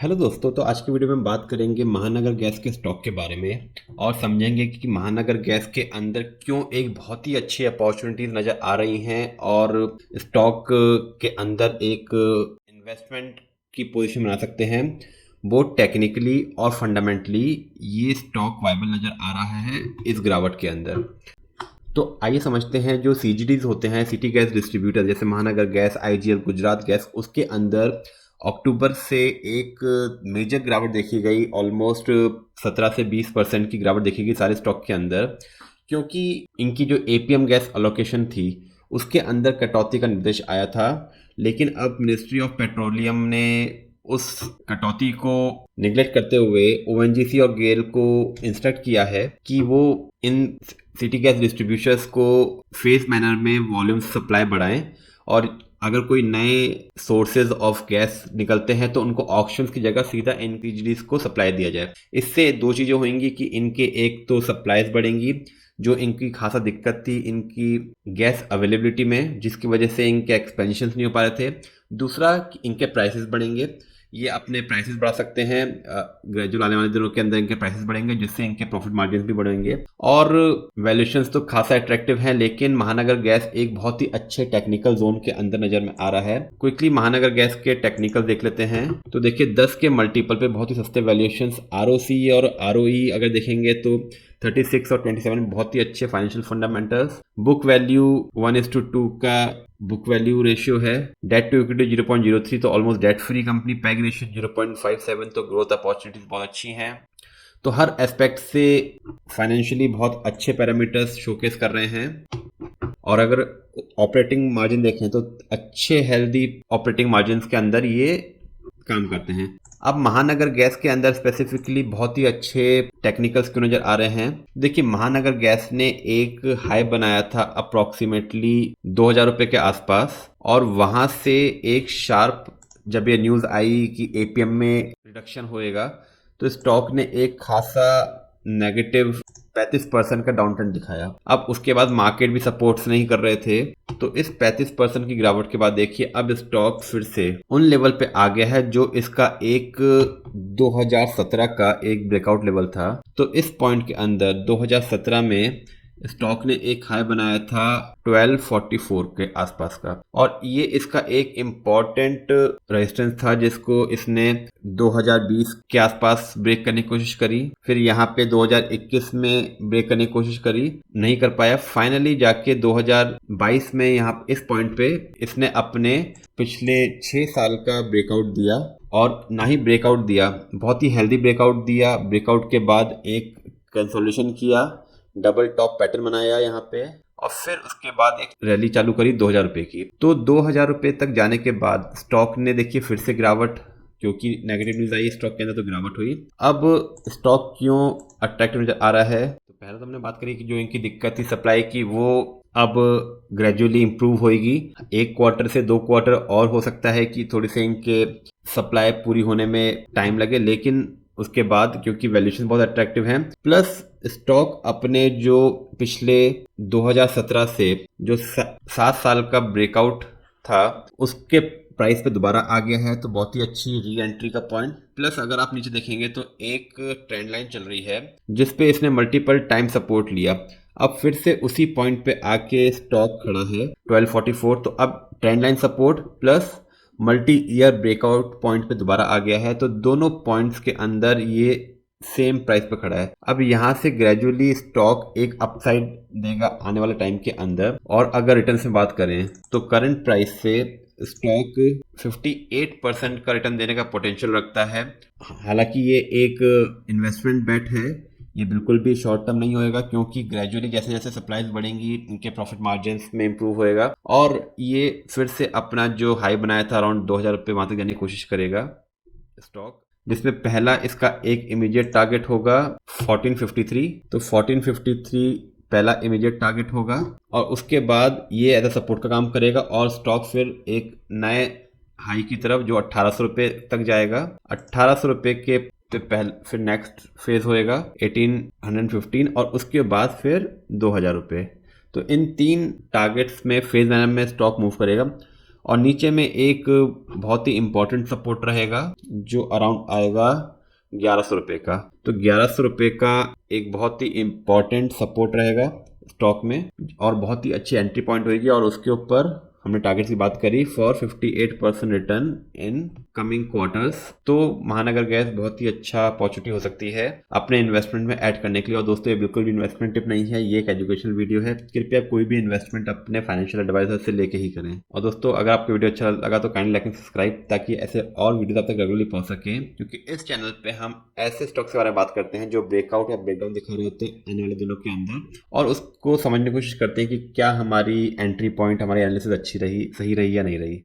Hello दोस्तों, तो आज की वीडियो में हम बात करेंगे महानगर गैस के स्टॉक के बारे में और समझेंगे कि महानगर गैस के अंदर क्यों एक बहुत ही अच्छी अपॉर्चुनिटीज नज़र आ रही हैं और स्टॉक के अंदर एक इन्वेस्टमेंट की पोजीशन बना सकते हैं। बोथ टेक्निकली और फंडामेंटली ये स्टॉक वायबल नज़र आ रहा है इस गिरावट के अंदर। तो आइए समझते हैं जो सीजीडीज होते हैं, सिटी गैस डिस्ट्रीब्यूटर, जैसे महानगर गैस, आईजीएल, गुजरात गैस, उसके अंदर अक्टूबर से एक मेजर गिरावट देखी गई। ऑलमोस्ट 17 से 20% की गिरावट देखी गई सारे स्टॉक के अंदर, क्योंकि इनकी जो एपीएम गैस अलोकेशन थी उसके अंदर कटौती का निर्देश आया था। लेकिन अब मिनिस्ट्री ऑफ पेट्रोलियम ने उस कटौती को निगलेक्ट करते हुए ओएनजीसी और गेल को इंस्ट्रक्ट किया है कि वो इन सिटी गैस डिस्ट्रीब्यूटर्स को फेज मैनर में वॉल्यूम सप्लाई बढ़ाएं और अगर कोई नए सोर्सेज ऑफ गैस निकलते हैं तो उनको ऑक्शंस की जगह सीधा इन पीजीडीज को सप्लाई दिया जाए। इससे दो चीज़ें होंगी कि इनके एक तो सप्लाईज बढ़ेंगी, जो इनकी खासा दिक्कत थी इनकी गैस अवेलेबिलिटी में, जिसकी वजह से इनके एक्सपेंशन नहीं हो पा रहे थे। दूसरा, इनके प्राइसेस बढ़ेंगे, ये अपने प्राइसेस बढ़ा सकते हैं। ग्रेजुअल आने वाले दिनों के अंदर इनके प्राइसेस बढ़ेंगे, जिससे इनके प्रॉफिट मार्जिन भी बढ़ेंगे और वैल्यूएशंस तो खासा अट्रैक्टिव है। लेकिन महानगर गैस एक बहुत ही अच्छे टेक्निकल जोन के अंदर नजर में आ रहा है। क्विकली महानगर गैस के टेक्निकल देख लेते हैं। तो देखिए 10 के मल्टीपल पे बहुत ही सस्ते वैल्यूएशंस, आरओसी और आरओई अगर देखेंगे तो 36 और 27 बहुत ही अच्छे फाइनेंशियल फंडामेंटल्स। बुक वैल्यू 1:2 का बुक वैल्यू रेशियो है। डेट टू इक्विटी 0.03, तो almost debt free company. Peg ratio 0.57, तो ग्रोथ अपॉर्चुनिटीज बहुत अच्छी हैं। तो हर एस्पेक्ट से फाइनेंशियली बहुत अच्छे पैरामीटर्स शोकेस कर रहे हैं। और अगर ऑपरेटिंग मार्जिन देखें तो अच्छे हेल्दी ऑपरेटिंग मार्जिन के अंदर ये काम करते हैं। अब महानगर गैस के अंदर स्पेसिफिकली बहुत ही अच्छे टेक्निकल्स क्यों नजर आ रहे हैं। देखिए महानगर गैस ने एक हाई बनाया था अप्रोक्सीमेटली 2000 रुपये के आसपास, और वहां से एक शार्प, जब ये न्यूज़ आई कि एपीएम में रिडक्शन होएगा, तो स्टॉक ने एक खासा नेगेटिव 35% का डाउन ट्रेंड दिखाया। अब उसके बाद मार्केट भी सपोर्ट्स नहीं कर रहे थे, तो इस 35% की गिरावट के बाद देखिए अब स्टॉक फिर से उन लेवल पे आ गया है जो इसका एक 2017 का एक ब्रेकआउट लेवल था। तो इस पॉइंट के अंदर 2017 में स्टॉक ने एक हाई बनाया था 1244 के आसपास का, और ये इसका एक इम्पॉर्टेंट रेजिस्टेंस था जिसको इसने 2020 के आसपास ब्रेक करने की कोशिश करी। फिर यहाँ पे 2021 में ब्रेक करने की कोशिश करी, नहीं कर पाया। फाइनली जाके 2022 में यहाँ इस पॉइंट पे इसने अपने पिछले 6 साल का ब्रेकआउट दिया, और ना ही ब्रेकआउट दिया, बहुत ही हेल्दी ब्रेकआउट दिया। ब्रेकआउट के बाद एक कंसोलिडेशन किया, डबल टॉप पैटर्न बनाया यहाँ पे, और फिर उसके बाद एक रैली चालू करी 2000 रुपये की। तो 2000 रुपये तक जाने के बाद स्टॉक ने देखिए फिर से गिरावट, क्योंकि नेगेटिव न्यूज आई स्टॉक के अंदर तो गिरावट हुई। अब स्टॉक क्यों अट्रैक्टिव नजर आ रहा है, तो पहले तो हमने बात करी कि जो इनकी दिक्कत थी सप्लाई की, वो अब ग्रेजुअली इंप्रूव होएगी। 1 क्वार्टर से 2 क्वार्टर और हो सकता है कि थोड़ी से इनके सप्लाई पूरी होने में टाइम लगे, लेकिन उसके बाद क्योंकि वैल्यूएशन बहुत अट्रैक्टिव हैं, प्लस स्टॉक अपने जो पिछले 2017 से जो 7 साल का ब्रेकआउट था उसके प्राइस पे दोबारा आ गया है, तो बहुत ही अच्छी री एंट्री का पॉइंट। प्लस अगर आप नीचे देखेंगे तो एक ट्रेंड लाइन चल रही है जिसपे इसने मल्टीपल टाइम सपोर्ट लिया। अब फिर से उसी पॉइंट पे आके स्टॉक खड़ा है 1244, तो अब trend line support plus multi year breakout point पे दोबारा आ गया है, तो दोनों पॉइंट्स के अंदर ये सेम प्राइस पे खड़ा है। अब यहाँ से ग्रेजुअली स्टॉक एक अपसाइड देगा आने वाले टाइम के अंदर। और अगर रिटर्न से बात करें तो करंट प्राइस से स्टॉक 58% का रिटर्न देने का पोटेंशियल रखता है। हालांकि ये एक इन्वेस्टमेंट बेट है, ये बिल्कुल भी शॉर्ट टर्म नहीं होएगा, क्योंकि ग्रेजुअली जैसे जैसे सप्लाईज बढ़ेंगी इनके प्रॉफिट मार्जिन्स में इंप्रूव होएगा, और ये फिर से अपना जो हाई बनाया था अराउंड 2000 रुपये वहां तक जाने की कोशिश करेगा स्टॉक, जिसमें पहला इसका एक इमीडिएट टारगेट होगा 1453। तो 1453 पहला इमीडिएट टारगेट होगा, और उसके बाद ये एज अ सपोर्ट का काम करेगा, और स्टॉक फिर एक नए हाई की तरफ जो 1800 रुपये तक जाएगा। 1800 रुपये के पहले फिर नेक्स्ट फेज होएगा 1815, और उसके बाद फिर 2000 रुपये। तो इन 3 टारगेट्स में फेज मैनर में स्टॉक मूव करेगा। और नीचे में एक बहुत ही इम्पोर्टेंट सपोर्ट रहेगा जो अराउंड आएगा 1100 रुपये का। तो 1100 रुपये का एक बहुत ही इम्पोर्टेंट सपोर्ट रहेगा स्टॉक में और बहुत ही अच्छी एंट्री पॉइंट होगी। और उसके ऊपर हमने टारगेट की बात करी for 58% return in coming quarters. तो महानगर गैस बहुत ही अच्छा अपॉर्चुनिटी हो सकती है अपने इन्वेस्टमेंट में ऐड करने के लिए। और दोस्तों ये बिल्कुल भी इन्वेस्टमेंट टिप नहीं है, ये एक एजुकेशनल वीडियो है। कृपया कोई भी इन्वेस्टमेंट अपने फाइनेंशियल एडवाइजर से लेके ही करें। और दोस्तों अगर आपको वीडियो अच्छा लगा तो काइंडली लाइक एंड सब्सक्राइब, ताकि ऐसे और वीडियोस आप तक रेगुलरली पहुंच सके, क्योंकि इस चैनल पे हम ऐसे स्टॉक्स के बारे में बात करते हैं जो ब्रेकआउट या ब्रेकडाउन दिखा रहे होते हैं आने वाले दिनों के अंदर, और उसको समझने की कोशिश करते हैं कि क्या हमारी एंट्री पॉइंट, हमारी एनालिसिस अच्छी रही, सही रही या नहीं रही।